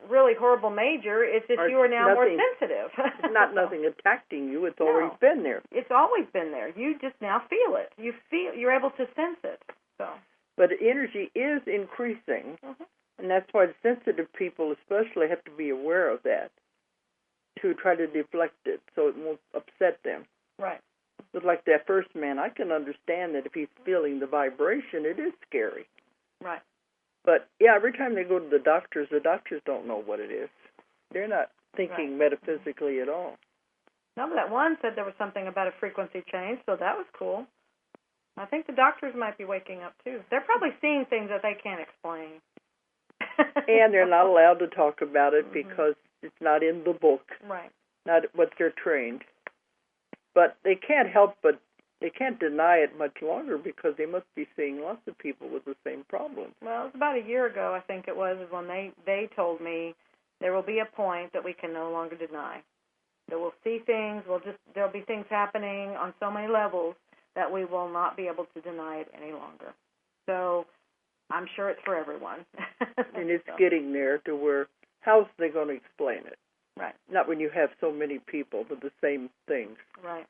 Speaker 2: really horrible major. It's just you are now more sensitive.
Speaker 1: It's not nothing attacking you. It's always been there.
Speaker 2: It's always been there. You just now feel it. You're able to sense it. So.
Speaker 1: But energy is increasing, and that's why sensitive people especially have to be aware of that to try to deflect it so it won't upset them.
Speaker 2: Right.
Speaker 1: But like that first man, I can understand that if he's feeling the vibration, it is scary.
Speaker 2: Right.
Speaker 1: But, every time they go to the doctors don't know what it is. They're not thinking metaphysically at all.
Speaker 2: No, but that one said there was something about a frequency change, so that was cool. I think the doctors might be waking up, too. They're probably seeing things that they can't explain.
Speaker 1: And they're not allowed to talk about it because it's not in the book.
Speaker 2: Right.
Speaker 1: Not what they're trained. But they can't help but they can't deny it much longer because they must be seeing lots of people with the same problem.
Speaker 2: Well, it was about a year ago, I think it was, when they told me there will be a point that we can no longer deny. That we'll see things, there'll be things happening on so many levels that we will not be able to deny it any longer. So I'm sure it's for everyone.
Speaker 1: And it's getting there to where, how's they going to explain it?
Speaker 2: Right.
Speaker 1: Not when you have so many people with the same things.
Speaker 2: Right.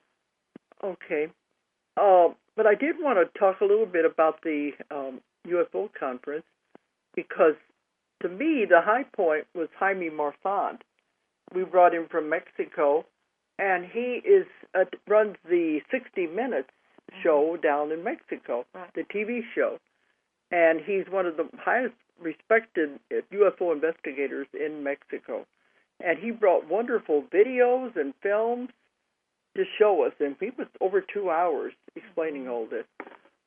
Speaker 1: Okay. But I did want to talk a little bit about the UFO conference, because to me the high point was Jaime Maussan. We brought him from Mexico, and he runs the 60 Minutes show down in Mexico,
Speaker 2: right.
Speaker 1: the TV show. And he's one of the highest respected UFO investigators in Mexico. And he brought wonderful videos and films to show us. And he was over 2 hours explaining all this.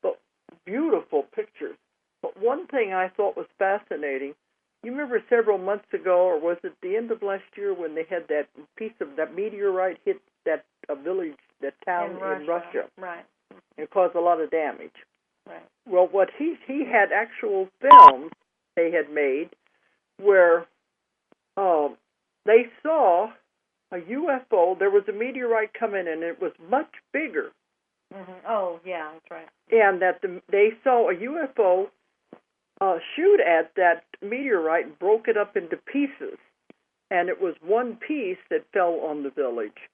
Speaker 1: But beautiful pictures. But one thing I thought was fascinating, you remember several months ago, or was it the end of last year, when they had that piece of that meteorite hit that village, that town in Russia?
Speaker 2: Right.
Speaker 1: It caused a lot of damage.
Speaker 2: Right.
Speaker 1: Well, what he had actual films they had made where they saw a UFO. There was a meteorite coming, and it was much bigger.
Speaker 2: Mm-hmm. Oh, yeah, that's right.
Speaker 1: And that they saw a UFO shoot at that meteorite and broke it up into pieces. And it was one piece that fell on the village,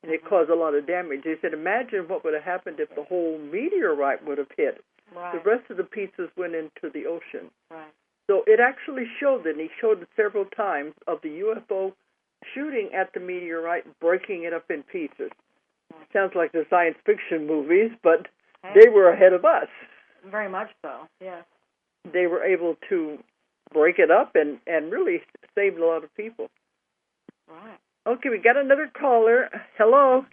Speaker 1: and it caused a lot of damage. They said, imagine what would have happened if the whole meteorite would have hit.
Speaker 2: Right.
Speaker 1: The rest of the pieces went into the ocean.
Speaker 2: Right.
Speaker 1: So it actually showed, and he showed it several times, of the UFO shooting at the meteorite and breaking it up in pieces. Sounds like the science fiction movies, but they were ahead of us.
Speaker 2: Very much so, yes.
Speaker 1: They were able to break it up and really saved a lot of people.
Speaker 2: Right.
Speaker 1: Okay, we got another caller. Hello.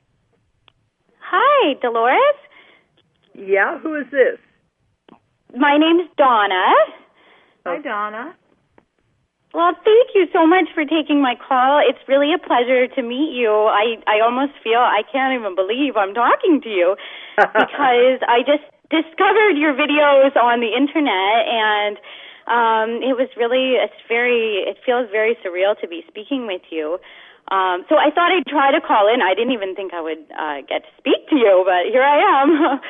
Speaker 7: Hi, Dolores.
Speaker 1: Yeah, who is this?
Speaker 7: My name's Donna.
Speaker 2: Hi, Donna.
Speaker 7: Well, thank you so much for taking my call. It's really a pleasure to meet you. I almost feel I can't even believe I'm talking to you because I just discovered your videos on the internet, and it feels very surreal to be speaking with you. So I thought I'd try to call in. I didn't even think I would get to speak to you, but here I am.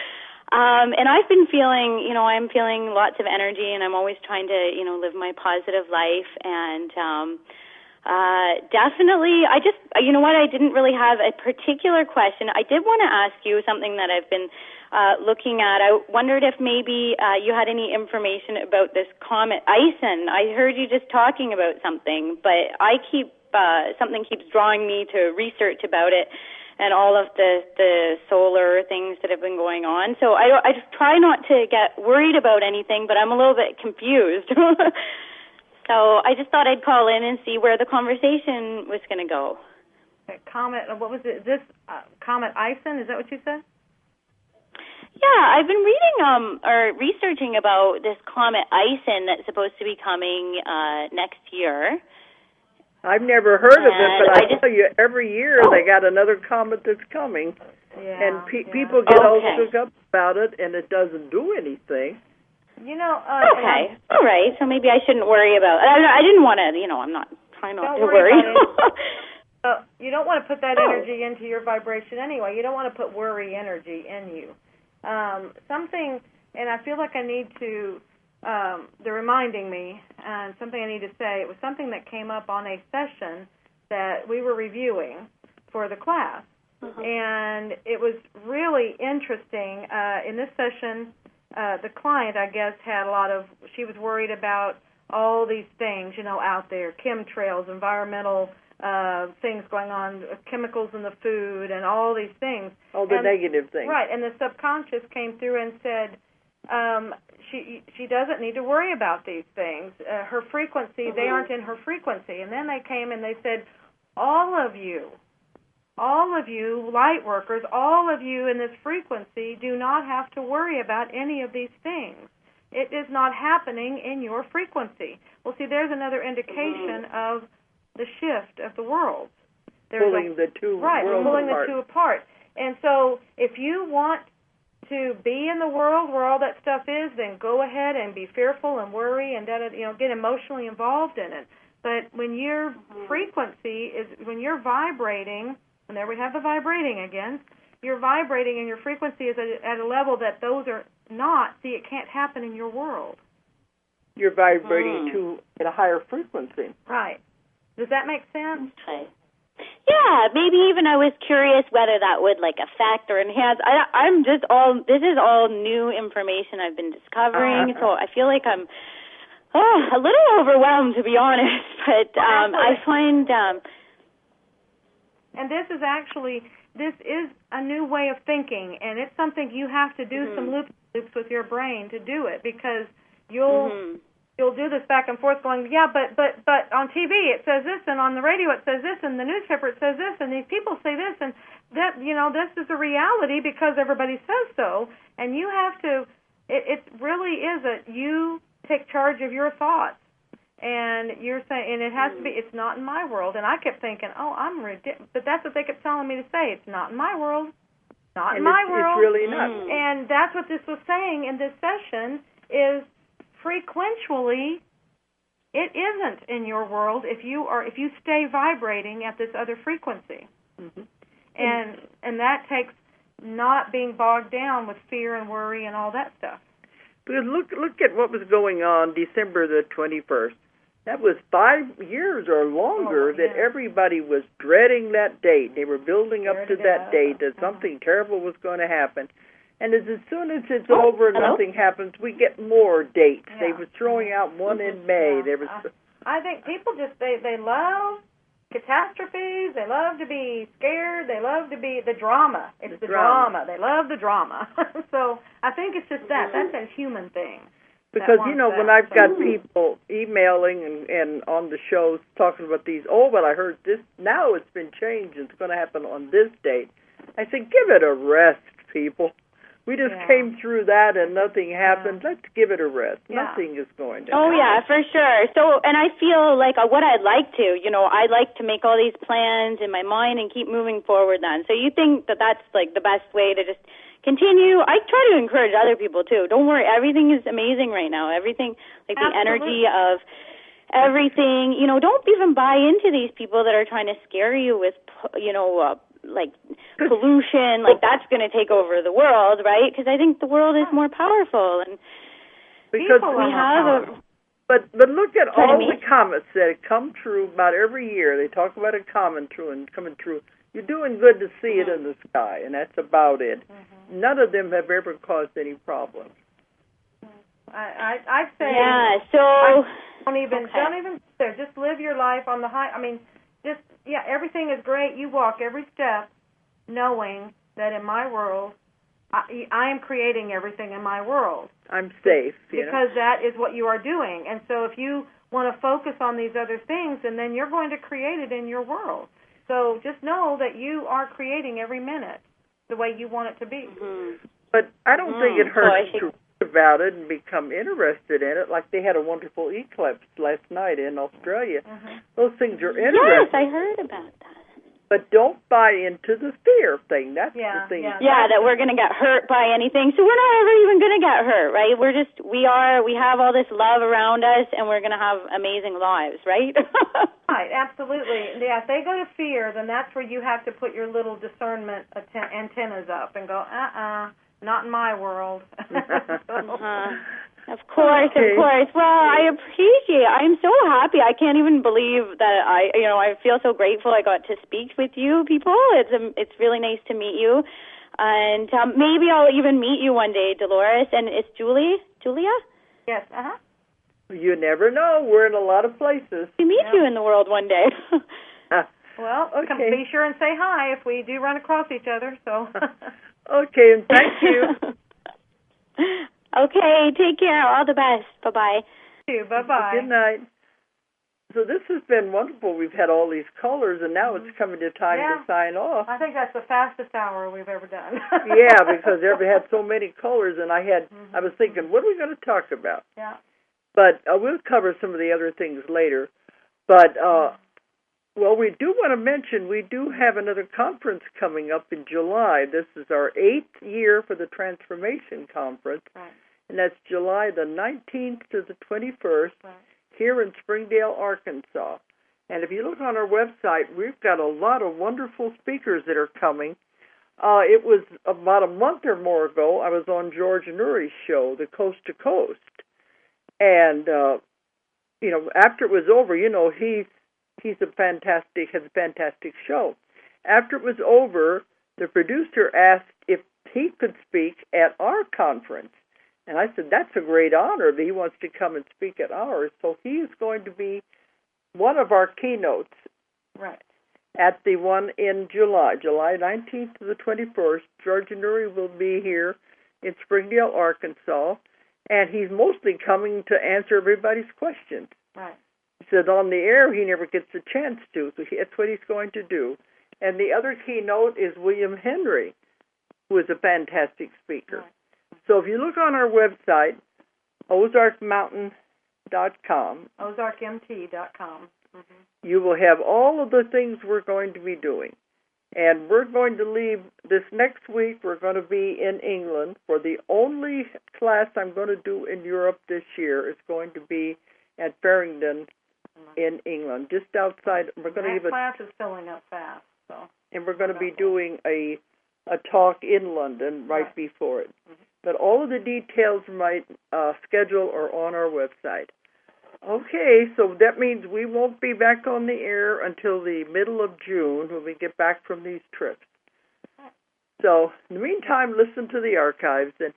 Speaker 7: And I've been feeling, I'm feeling lots of energy, and I'm always trying to, live my positive life. And definitely, I didn't really have a particular question. I did want to ask you something that I've been looking at. I wondered if maybe you had any information about this comet Ison. I heard you just talking about something, but something keeps drawing me to research about it and all of the solar things that have been going on. So I try not to get worried about anything, but I'm a little bit confused. So I just thought I'd call in and see where the conversation was going to go.
Speaker 2: Comet, what was it? This Comet Ison, is that what you said?
Speaker 7: Yeah, I've been reading or researching about this comet Ison that's supposed to be coming next year.
Speaker 1: I've never heard of it, but I tell you, every year they got another comet that's coming, and people get all shook up about it, and it doesn't do anything.
Speaker 7: Okay, all right. So maybe I shouldn't worry about it. I didn't want to, I'm not trying not to worry.
Speaker 2: You don't want to put that energy into your vibration anyway. You don't want to put worry energy in you. Something, and I feel like I need to. They're reminding me, and something I need to say. It was something that came up on a session that we were reviewing for the class, and it was really interesting. In this session, the client, I guess, she was worried about all these things, out there, chemtrails, environmental things going on, chemicals in the food, and all these things.
Speaker 1: All the negative things.
Speaker 2: Right, and the subconscious came through and said, she doesn't need to worry about these things. Her frequency, they aren't in her frequency. And then they came and they said, all of you light workers, all of you in this frequency do not have to worry about any of these things. It is not happening in your frequency. Well, see, there's another indication of the shift of the world.
Speaker 1: Pulling the two
Speaker 2: apart. And so if you want to be in the world where all that stuff is, then go ahead and be fearful and worry and get emotionally involved in it. But when your frequency is, when you're vibrating, and there we have the vibrating again, you're vibrating and your frequency is at a level that those are not. See, it can't happen in your world.
Speaker 1: You're vibrating at a higher frequency.
Speaker 2: Right. Does that make sense?
Speaker 7: Okay. Yeah, maybe even I was curious whether that would like affect or enhance. This is all new information I've been discovering, so I feel like I'm a little overwhelmed, to be honest. But I find
Speaker 2: and this is a new way of thinking, and it's something you have to do some loops with your brain to do it, because you'll do this back and forth going, but on TV it says this, and on the radio it says this, and the newspaper it says this, and these people say this, and that, this is a reality because everybody says so, and you have to, it really is you take charge of your thoughts, and you're saying, and it has to be, it's not in my world, and I kept thinking, I'm ridiculous, but that's what they kept telling me to say, it's not in my world, not in my world.
Speaker 1: It's really not.
Speaker 2: And that's what this was saying in this session is, frequentially, it isn't in your world if you stay vibrating at this other frequency, and that takes not being bogged down with fear and worry and all that stuff.
Speaker 1: Because look at what was going on December the 21st. That was 5 years or longer that everybody was dreading that date. They were building up to that date that something terrible was going to happen. And as soon as it's over and nothing happens, we get more dates. Yeah. They were throwing out one in May. There was.
Speaker 2: I think people just, they love catastrophes. They love to be scared. They love to be the drama. It's the drama. They love the drama. So I think it's just that. That's a human thing.
Speaker 1: Because, when I've got people emailing and on the shows talking about these, I heard this, now it's been changed. It's going to happen on this date. I said, give it a rest, people. We just came through that and nothing happened. Let's give it a rest. Nothing is going to happen.
Speaker 7: Oh, yeah, for sure. So, and I feel like what I'd like to, I'd like to make all these plans in my mind and keep moving forward then. So you think that that's like the best way to just continue? I try to encourage other people too. Don't worry, everything is amazing right now. Everything, like the energy of everything, don't even buy into these people that are trying to scare you with, like pollution, like that's going to take over the world, right? Because I think the world is more powerful, and
Speaker 1: because
Speaker 7: we have
Speaker 1: But look at all the comets that come true about every year. They talk about it coming true and coming true. You're doing good to see it in the sky, and that's about it. None of them have ever caused any problems.
Speaker 2: I say,
Speaker 7: so
Speaker 2: don't even there. Just live your life on the high. I mean, everything is great. You walk every step knowing that in my world, I am creating everything in my world.
Speaker 1: I'm safe.
Speaker 2: Because that is what you are doing. And so if you want to focus on these other things, and then you're going to create it in your world. So just know that you are creating every minute the way you want it to be.
Speaker 1: But I don't think it hurts to read about it and become interested in it. Like they had a wonderful eclipse last night in Australia. Those things are interesting.
Speaker 7: Yes, I heard about that.
Speaker 1: But don't buy into the fear thing. That's the thing.
Speaker 7: Yeah, that we're going to get hurt by anything. So we're not ever even going to get hurt, right? We have all this love around us, and we're going to have amazing lives, right?
Speaker 2: Right, absolutely. Yeah, if they go to fear, then that's where you have to put your little discernment antennas up and go, not in my world.
Speaker 7: Of course, of course. Well, I appreciate it. I'm so happy. I can't even believe that I feel so grateful I got to speak with you people. It's really nice to meet you. And maybe I'll even meet you one day, Dolores. And it's Julia?
Speaker 2: Yes,
Speaker 1: You never know. We're in a lot of places.
Speaker 7: We meet you in the world one day.
Speaker 2: Well, be sure and say hi if we do run across each other. So.
Speaker 1: Okay, and thank you.
Speaker 7: Okay, take care. All the best. Bye-bye.
Speaker 2: Thank you. Bye-bye.
Speaker 1: Good night. So this has been wonderful. We've had all these callers, and now it's coming to time to sign off.
Speaker 2: I think that's the fastest hour we've ever done.
Speaker 1: Yeah, because we had so many callers, and I was thinking, what are we going to talk about?
Speaker 2: Yeah.
Speaker 1: But we'll cover some of the other things later. But, we do want to mention we do have another conference coming up in July. This is our 8th year for the Transformation Conference.
Speaker 2: Right.
Speaker 1: And that's July the 19th to the 21st here in Springdale, Arkansas. And if you look on our website, we've got a lot of wonderful speakers that are coming. It was about a month or more ago. I was on George Nuri's show, The Coast to Coast. And, after it was over, he's has a fantastic show. After it was over, the producer asked if he could speak at our conference. And I said, that's a great honor that he wants to come and speak at ours. So he's going to be one of our keynotes.
Speaker 2: Right.
Speaker 1: At the one in July 19th to the 21st. George Nuri will be here in Springdale, Arkansas. And he's mostly coming to answer everybody's questions.
Speaker 2: Right.
Speaker 1: He said on the air he never gets a chance to, so that's what he's going to do. And the other keynote is William Henry, who is a fantastic speaker.
Speaker 2: Right.
Speaker 1: So if you look on our website, ozarkmountain.com,
Speaker 2: ozarkmt.com,
Speaker 1: you will have all of the things we're going to be doing. And we're going to leave this next week. We're going to be in England for the only class I'm going to do in Europe this year. Is going to be at Farringdon in England, just outside. We're going to give
Speaker 2: class is filling up fast, so.
Speaker 1: And we're going to be doing a talk in London right before it. But all of the details of my schedule are on our website. Okay, so that means we won't be back on the air until the middle of June when we get back from these trips. So, in the meantime, listen to the archives, and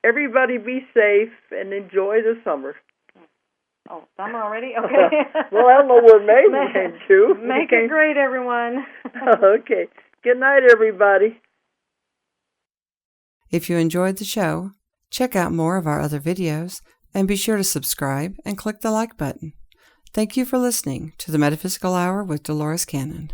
Speaker 1: everybody be safe and enjoy the summer.
Speaker 2: Oh, summer already? Okay.
Speaker 1: Well, I don't know where May went to.
Speaker 2: Make it great, everyone.
Speaker 1: Okay. Good night, everybody.
Speaker 8: If you enjoyed the show, check out more of our other videos and be sure to subscribe and click the like button. Thank you for listening to the Metaphysical Hour with Dolores Cannon.